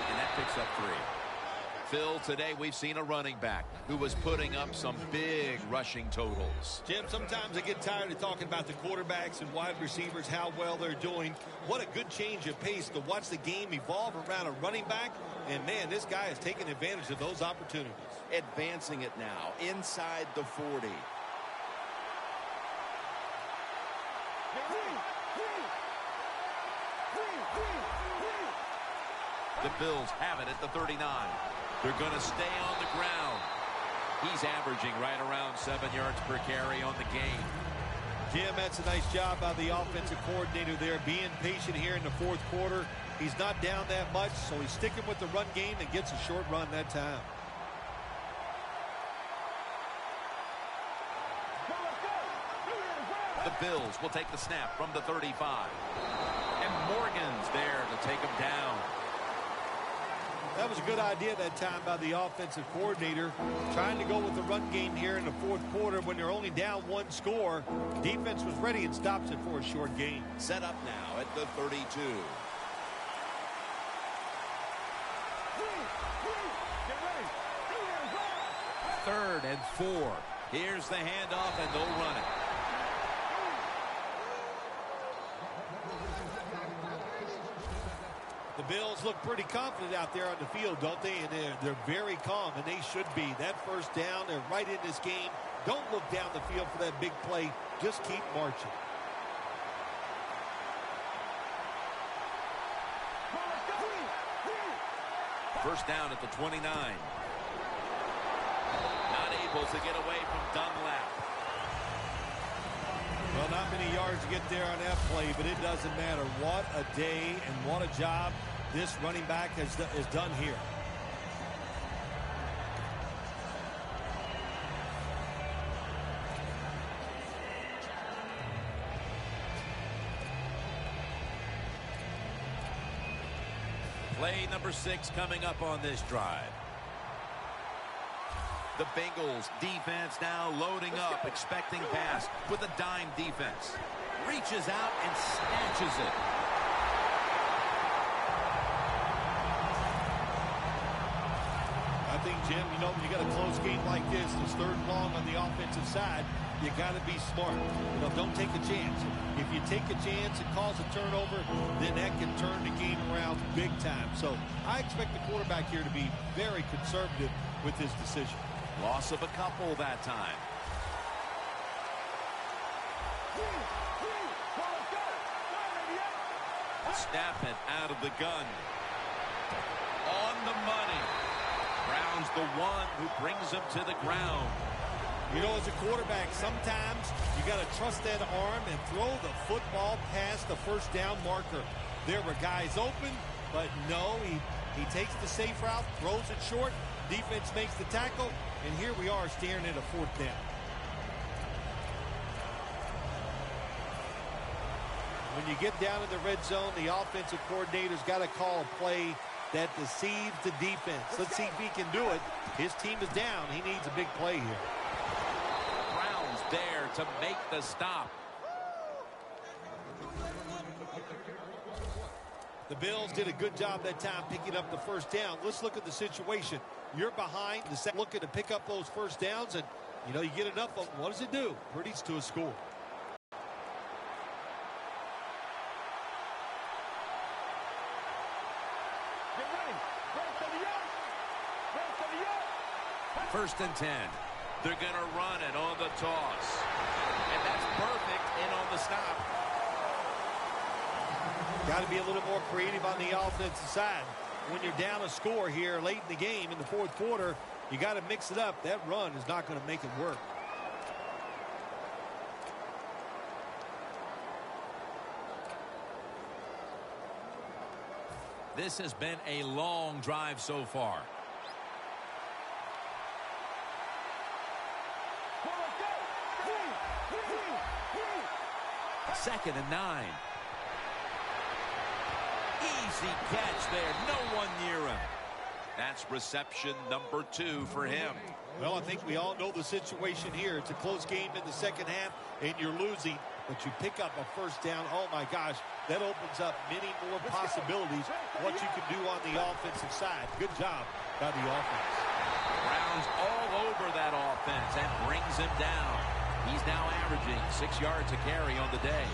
And that picks up 3. Phil, today we've seen a running back who was putting up some big rushing totals. Jim, sometimes I get tired of talking about the quarterbacks and wide receivers, how well they're doing. What a good change of pace to watch the game evolve around a running back. And, man, this guy is taking advantage of those opportunities. Advancing it now inside the 40. The Bills have it at the 39. They're going to stay on the ground. He's averaging right around 7 yards per carry on the game. Jim, that's a nice job by the offensive coordinator there, being patient here in the 4th quarter. He's not down that much, so he's sticking with the run game and gets a short run that time. The Bills will take the snap from the 35. And Morgan's there to take him down. That was a good idea that time by the offensive coordinator, trying to go with the run game here in the 4th quarter when they're only down 1 score. Defense was ready and stops it for a short gain. Set up now at the 32. Third and 4. Here's the handoff, and they'll run it. The Bills look pretty confident out there on the field, don't they? And they're very calm, and they should be. That 1st down, they're right in this game. Don't look down the field for that big play. Just keep marching. First down at the 29. Not able to get away from Dunlap. Well, not many yards to get there on that play, but it doesn't matter. What a day and what a job this running back has done here. Play number 6 coming up on this drive. The Bengals defense now loading up, expecting pass with a dime defense. Reaches out and snatches it. thing, Jim. You know, when you got a close game like this 3rd and long on the offensive side, you got to be smart. You know, don't take a chance. If you take a chance and cause a turnover, then that can turn the game around big time. So I expect the quarterback here to be very conservative with his decision. Loss of a couple that time. Snap it out of the gun. On the money. Brown's the one who brings him to the ground. You know, as a quarterback, sometimes you got to trust that arm and throw the football past the first down marker. There were guys open, but no, he takes the safe route, throws it short, defense makes the tackle, and here we are staring at a 4th down. When you get down in the red zone, the offensive coordinator's got to call a play that deceives the defense. Let's see if he can do it. His team is down. He needs a big play here. Brown's there to make the stop. The Bills did a good job that time picking up the first down. Let's look at the situation. You're behind, looking to pick up those first downs, and, you know, you get enough of them. What does it do? Leads to a score. First and 10. They're going to run it on the toss. And that's perfect in on the stop. Got to be a little more creative on the offensive side. When you're down a score here late in the game in the 4th quarter, you got to mix it up. That run is not going to make it work. This has been a long drive so far. Second and 9. Easy catch there. No one near him. That's reception number 2 for him. Well, I think we all know the situation here. It's a close game in the second half, and you're losing, but you pick up a first down. Oh, my gosh, that opens up many more possibilities what you can do on the offensive side. Good job by the offense. Brown's all over that offense and brings him down. He's now averaging 6 yards a carry on the day.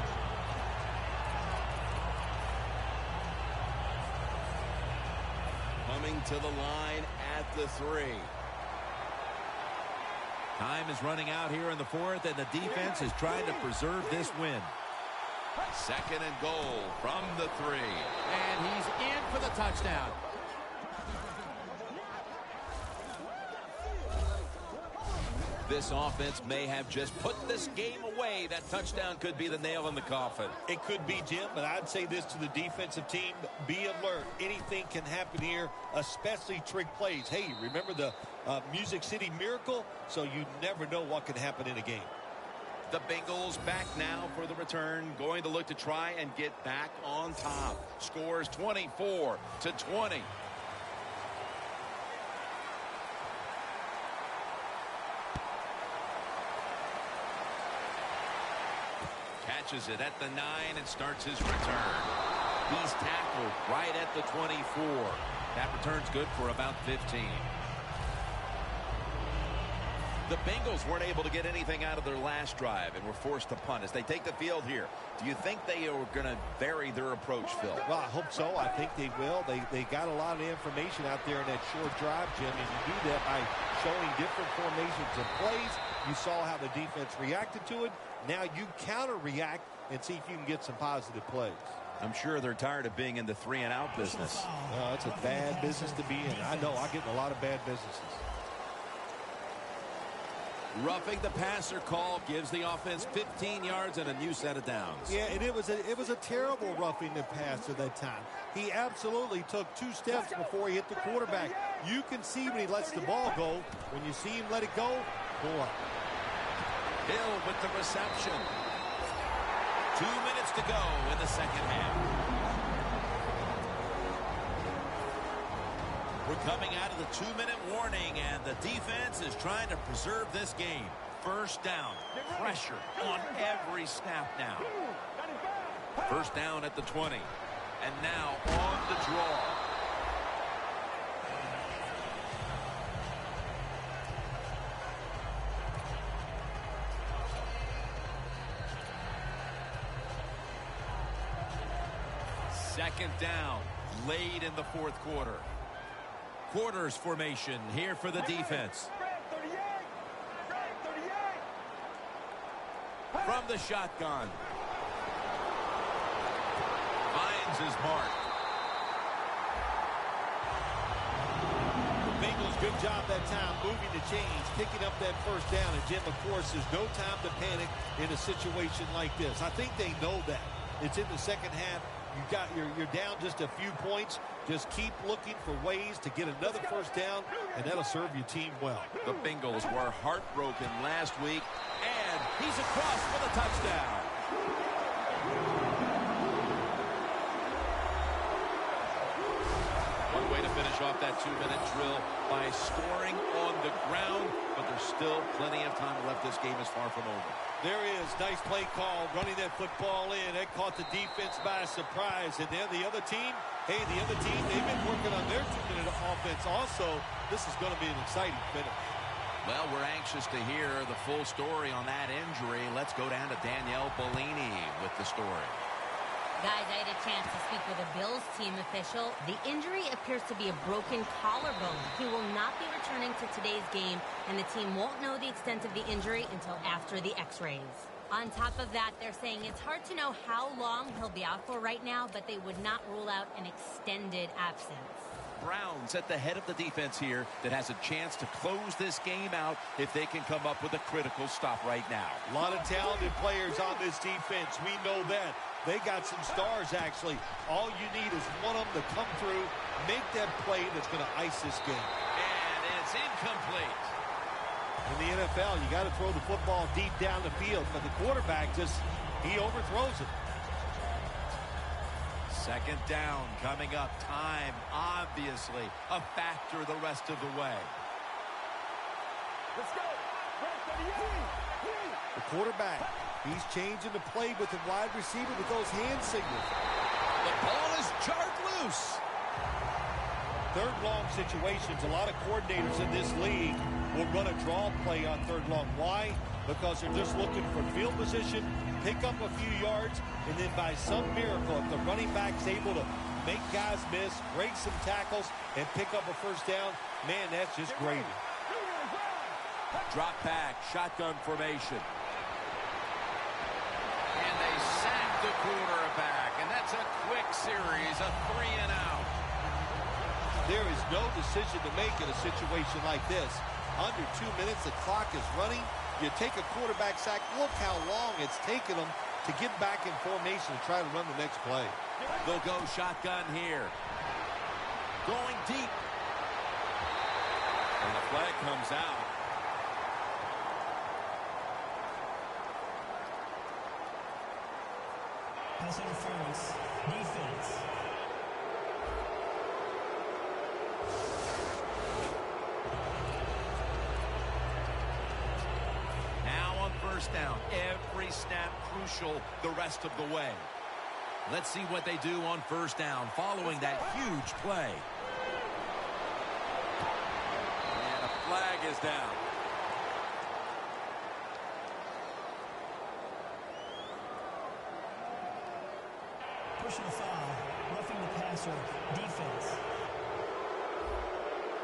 Coming to the line at the 3. Time is running out here in the 4th, and the defense is trying to preserve this win. Second and goal from the 3. And he's in for the touchdown. This offense may have just put this game away. That touchdown could be the nail in the coffin. It could be, Jim, but I'd say this to the defensive team. Be alert. Anything can happen here, especially trick plays. Hey, remember the Music City Miracle? So you never know what can happen in a game. The Bengals back now for the return. Going to look to try and get back on top. Scores 24-20. Catches it at the 9 and starts his return. He's tackled right at the 24. That return's good for about 15. The Bengals weren't able to get anything out of their last drive and were forced to punt as they take the field here. Do you think they are going to vary their approach, Phil? Well, I hope so. I think they will. They got a lot of information out there in that short drive, Jim, and you do that by showing different formations and plays. You saw how the defense reacted to it. Now you counter-react and see if you can get some positive plays. I'm sure they're tired of being in the 3-and-out business. It's a bad business to be in. I know. I get in a lot of bad businesses. Roughing the passer call gives the offense 15 yards and a new set of downs. Yeah, and it was a terrible roughing the passer that time. He absolutely took 2 steps before he hit the quarterback. You can see when he lets the ball go. When you see him let it go, boy. Hill with the reception. 2 minutes to go in the second half. We're coming out of the 2-minute warning, and the defense is trying to preserve this game. First down. Pressure on every snap now. First down at the 20. And now on the draw. Second down, late in the fourth quarter. Quarters formation here for the defense. From the shotgun. Finds his mark. The Bengals, good job that time moving the chains, picking up that first down. And Jim, of course, there's no time to panic in a situation like this. I think they know that. It's in the second half. You're down just a few points. Just keep looking for ways to get another first down, and that'll serve your team well. The Bengals were heartbroken last week, and he's across for the touchdown. One way to finish off that 2-minute drill by scoring on the ground, but there's still plenty of time left. This game is far from over. There is. Nice play call, running that football in. That caught the defense by surprise. And then the other team, they've been working on their 2-minute offense also. This is going to be an exciting finish. Well, we're anxious to hear the full story on that injury. Let's go down to Danielle Bellini with the story. Guys, I had a chance to speak with a Bills team official. The injury appears to be a broken collarbone. He will not be returning to today's game, and the team won't know the extent of the injury until after the x-rays. On top of that, they're saying it's hard to know how long he'll be out for right now, but they would not rule out an extended absence. Browns at the head of the defense here that has a chance to close this game out if they can come up with a critical stop right now. A lot of talented players on this defense. We know that. They got some stars, actually. All you need is one of them to come through, make that play that's going to ice this game. And it's incomplete. In the NFL, you got to throw the football deep down the field, but the quarterback he overthrows it. Second down coming up. Time, obviously, a factor the rest of the way. Let's go. The quarterback, he's changing the play with the wide receiver with those hand signals. The ball is jarred loose. Third long situations, a lot of coordinators in this league will run a draw play on third long. Why? Because they're just looking for field position, pick up a few yards, and then by some miracle, if the running back's able to make guys miss, break some tackles, and pick up a first down, man, that's just gravy. Drop back, shotgun formation. And they sack the quarterback, and that's a quick series, a 3-and-out. There is no decision to make in a situation like this. Under 2 minutes, the clock is running. You take a quarterback sack. Look how long it's taken them to get back in formation and try to run the next play. They'll go shotgun here. Going deep. And the flag comes out. Pass interference. Defense. Now on first down. Every snap crucial the rest of the way. Let's see what they do on first down following that huge play. And a flag is down. Pushing a foul. Roughing the passer. Defense.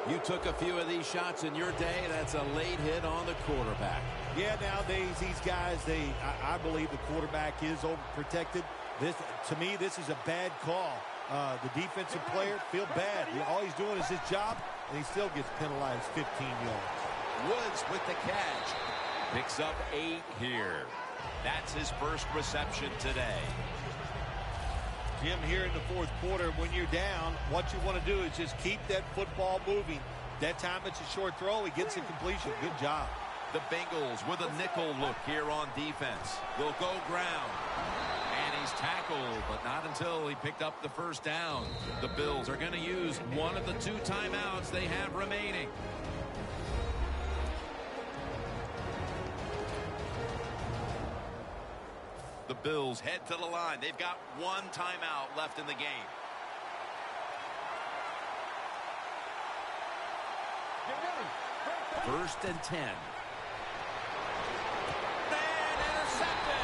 You took a few of these shots in your day. That's a late hit on the quarterback. Yeah, nowadays these guys, I believe the quarterback is overprotected. To me, this is a bad call. The defensive player feel bad. All he's doing is his job, and he still gets penalized 15 yards. Woods with the catch. Picks up 8 here. That's his first reception today. Jim, here in the fourth quarter, when you're down, what you want to do is just keep that football moving. That time it's a short throw. He gets a completion. Good job. The Bengals with a nickel look here on defense. Will go ground. And he's tackled, but not until he picked up the first down. The Bills are going to use one of the 2 timeouts they have remaining. The Bills head to the line. They've got 1 timeout left in the game. First and 10. And intercepted.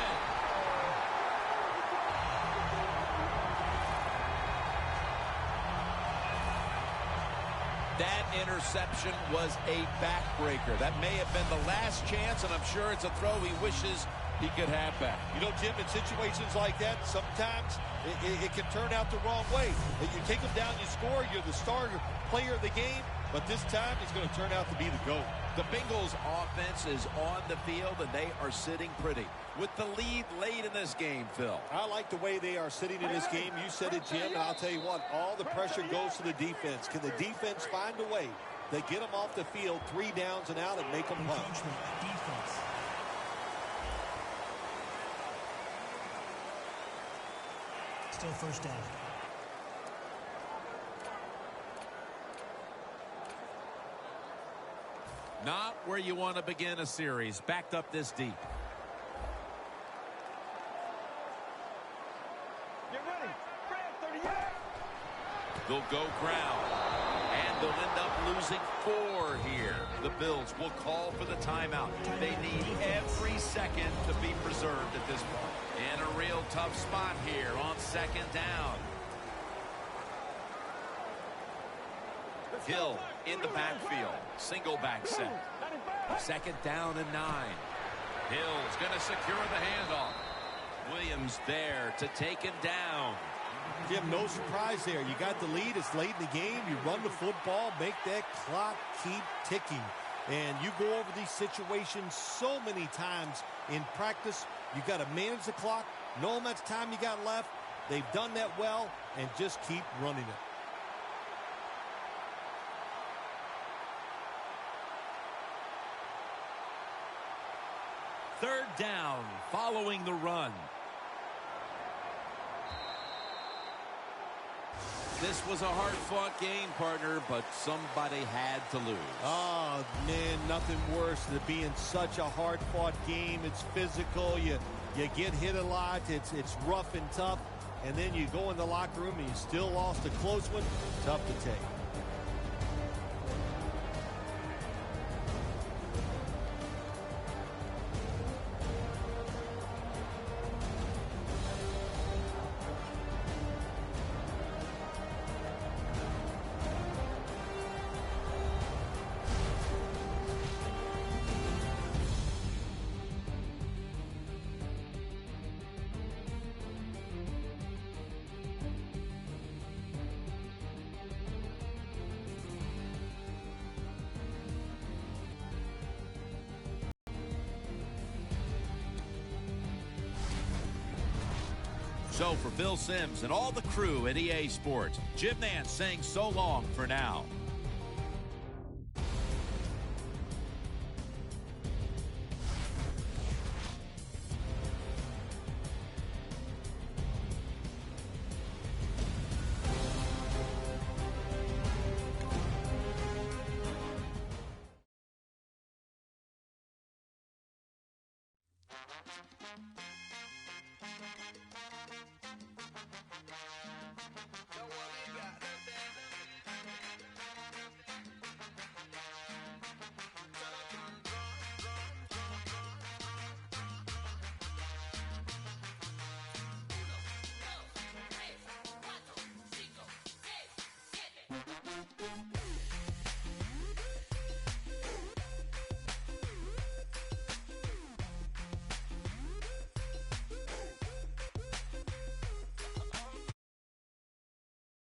interception was a backbreaker. That may have been the last chance, and I'm sure it's a throw he wishes he could have back. You know, Jim, in situations like that, sometimes it can turn out the wrong way. You take them down, you score, you're the star player of the game, but this time it's going to turn out to be the GOAT. The Bengals offense is on the field, and they are sitting pretty with the lead late in this game, Phil. I like the way they are sitting in this game. You said it, Jim, and I'll tell you what, all the pressure goes to the defense. Can the defense find a way to get them off the field 3 downs and out and make them punt? Defense. Still first down. Not where you want to begin a series, backed up this deep. Get ready. Brad, 30 yards. They'll go ground, and they'll end up losing 4 here. The Bills will call for the timeout. They need every second to be preserved at this point. In a real tough spot here on 2nd down. Hill in the backfield. Single back set. 2nd down and 9. Hill's going to secure the handoff. Williams there to take him down. Jim, no surprise there. You got the lead. It's late in the game. You run the football, make that clock keep ticking. And you go over these situations so many times in practice. You got to manage the clock, know how much time you got left. They've done that well, and just keep running it. Third down following the run. This was a hard-fought game, partner, but somebody had to lose. Oh, man, nothing worse than being such a hard-fought game. It's physical. You get hit a lot. It's rough and tough. And then you go in the locker room and you still lost a close one. Tough to take. So for Phil Simms and all the crew at EA Sports, Jim Nance saying so long for now. Thank you.